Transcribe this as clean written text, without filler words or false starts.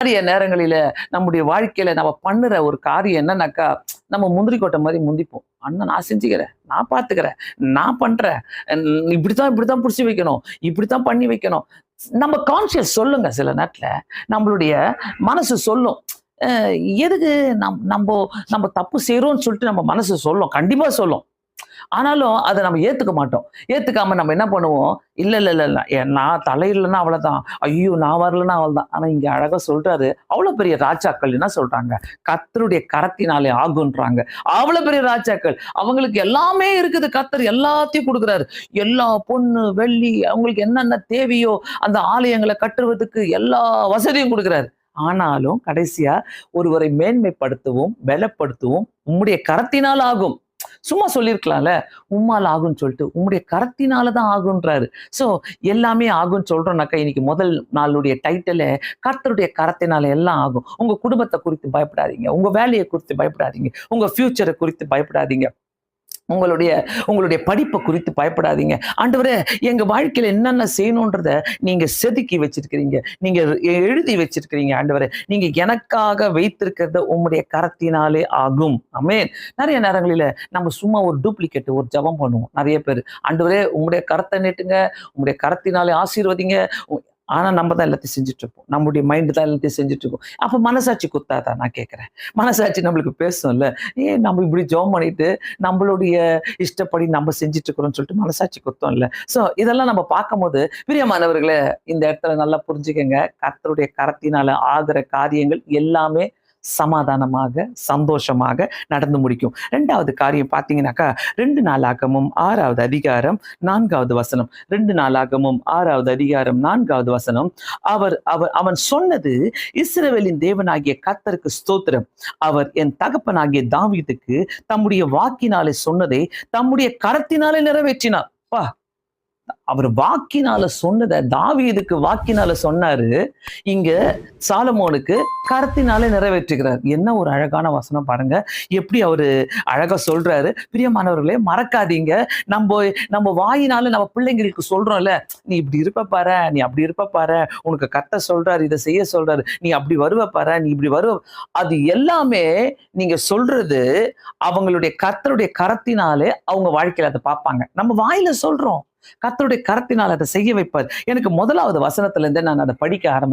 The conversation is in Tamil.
நிறைய நேரங்களில நம்முடைய வாழ்க்கையில நம்ம பண்ணுற ஒரு காரியம் என்னன்னாக்கா, நம்ம முந்திரி கொட்டை மாதிரி முந்திப்போம். அண்ணன் நான் செஞ்சுக்கிறேன், நான் பார்த்துக்கிறேன், நான் பண்றேன், இப்படித்தான் இப்படித்தான் புடிச்சு வைக்கணும், இப்படித்தான் பண்ணி வைக்கணும். நம்ம கான்சியஸ் சொல்லுங்க சில நேரத்துல. நம்மளுடைய மனசு சொல்லும். அ எதுக்கு நம்போ நம்ம தப்பு செய்றோம்ன்னு சொல்லிட்டு நம்ம மனசு சொல்லும். கண்டிப்பா சொல்லும். ஆனாலும் அத நம்ம ஏத்துக்க மாட்டோம். ஏத்துக்காம நம்ம என்ன பண்ணுவோம், இல்ல இல்ல இல்ல இல்ல நான் தலையிடலன்னா அவ்வளவுதான். ஐயோ! நான் வரலன்னா அவ்வளவுதான். ஆனா இங்க அழகா சொல்றாரு. அவ்வளவு பெரிய ராஜாக்கள் என்ன சொல்றாங்க? கர்த்தருடைய கரத்தினாலே ஆகுன்றாங்க. அவ்வளவு பெரிய ராஜாக்கள். அவங்களுக்கு எல்லாமே இருக்குது. கர்த்தர் எல்லாத்தையும் குடுக்குறாரு. எல்லா பொன்னு, வெள்ளி அவங்களுக்கு என்னென்ன தேவையோ அந்த ஆலயங்கள கட்டுவதற்கு எல்லா வசதியும் குடுக்குறாரு. ஆனாலும் கடைசியா ஒருவரை மேன்மைப்படுத்தவும், பலப்படுத்தவும் உம்முடைய கரத்தினால் ஆகும். சும்மா சொல்லியிருக்கலாம்ல. உம்மால ஆகும்ன்னு சொல்லிட்டு, உம்முடைய கரத்தினால தான் ஆகுன்றாரு. ஸோ எல்லாமே ஆகும்ன்னு சொல்றோம்னாக்கா, இன்னைக்கு முதல் நாளுடைய டைட்டிலே கர்த்தருடைய கரத்தினால எல்லாம் ஆகும். உங்க குடும்பத்த குறித்து பயப்படாதீங்க. உங்க வேலைய குறித்து பயப்படாதீங்க. உங்க ஃபியூச்சர குறித்து பயப்படாதீங்க. உங்களுடைய உங்களுடைய படிப்பை குறித்து பயப்படாதீங்க. ஆண்டவரே எங்க வாழ்க்கையில என்னென்ன செய்யணுன்றத நீங்க செதுக்கி வச்சிருக்கிறீங்க. நீங்க எழுதி வச்சிருக்கிறீங்க ஆண்டவரே. நீங்க எனக்காக வைத்திருக்கிறத உம்முடைய கரத்தினாலே ஆகும். ஆமென். நிறைய நேரங்களில நம்ம சும்மா ஒரு டூப்ளிகேட் ஒரு ஜெபம் பண்ணுவோம். நிறைய பேர் ஆண்டவரே உம்முடைய கரத்தை நீட்டுங்க, உம்முடைய கரத்தினாலே ஆசீர்வதிங்க. ஆனா நம்ம தான் எல்லாத்தையும் செஞ்சுட்டு இருப்போம். நம்முடைய மைண்ட் தான் எல்லாத்தையும் செஞ்சுட்டு இருக்கோம். அப்ப மனசாட்சி குத்தாதா நான் கேட்கிறேன். மனசாட்சி நம்மளுக்கு பேசும்ல. ஏன் நம்ம இப்படி ஜெபம் பண்ணிட்டு நம்மளுடைய இஷ்டப்படி நம்ம செஞ்சுட்டு இருக்கிறோம்னு சொல்லிட்டு மனசாட்சி குத்தம்ல. ஸோ இதெல்லாம் நம்ம பார்க்கும்போது பிரியமானவர்களே இந்த இடத்துல நல்லா புரிஞ்சுக்கங்க. கர்த்தருடைய கரத்தினால ஆகிற காரியங்கள் எல்லாமே சமாதானமாக சந்தோஷமாக நடந்து முடிக்கும். 2வது காரியம் பார்த்தீங்கன்னாக்கா 2 நாளாகமும் 6வது அதிகாரம் 4வது வசனம். 2 நாளாகமும் 6வது அதிகாரம் 4வது வசனம். அவன் சொன்னது இஸ்ரவேலின் தேவனாகிய கர்த்தருக்கு ஸ்தோத்திரம். அவர் என் தகப்பனாகிய தாவீதுக்கு தம்முடைய வாக்கினாலே சொன்னதை தம்முடைய கரத்தினாலே நிறைவேற்றினார். பா அவர் வாக்கினால சொன்னதை தாவீதுக்கு வாக்கினால சொன்னாரு. இங்க சாலமோனுக்கு கரத்தினாலே நிறைவேற்றுகிறார். என்ன ஒரு அழகான வசனம் பாருங்க. எப்படி அவரு அழகா சொல்றாரு. பிரியமானவர்களே மறக்காதீங்க. நம்ம வாயினால நம்ம பிள்ளைங்களுக்கு சொல்றோம்ல, நீ இப்படி இருப்ப பாரு, நீ அப்படி இருப்ப பாரு, உனக்கு கர்த்தர் சொல்றாரு, இதை செய்ய சொல்றாரு, நீ அப்படி வருவ பாரு, நீ இப்படி வருவ. அது எல்லாமே நீங்க சொல்றது அவங்களுடைய கர்த்தருடைய கரத்தினாலே அவங்க வாழ்க்கையில அதை பார்ப்பாங்க. நம்ம வாயில சொல்றோம், கர்த்தருடைய கரத்தினால் அதை செய்ய வைப்பார். எனக்கு 1வது வசனத்துல இருந்து நான் அதை படிக்க ஆரம்பிச்சேன்.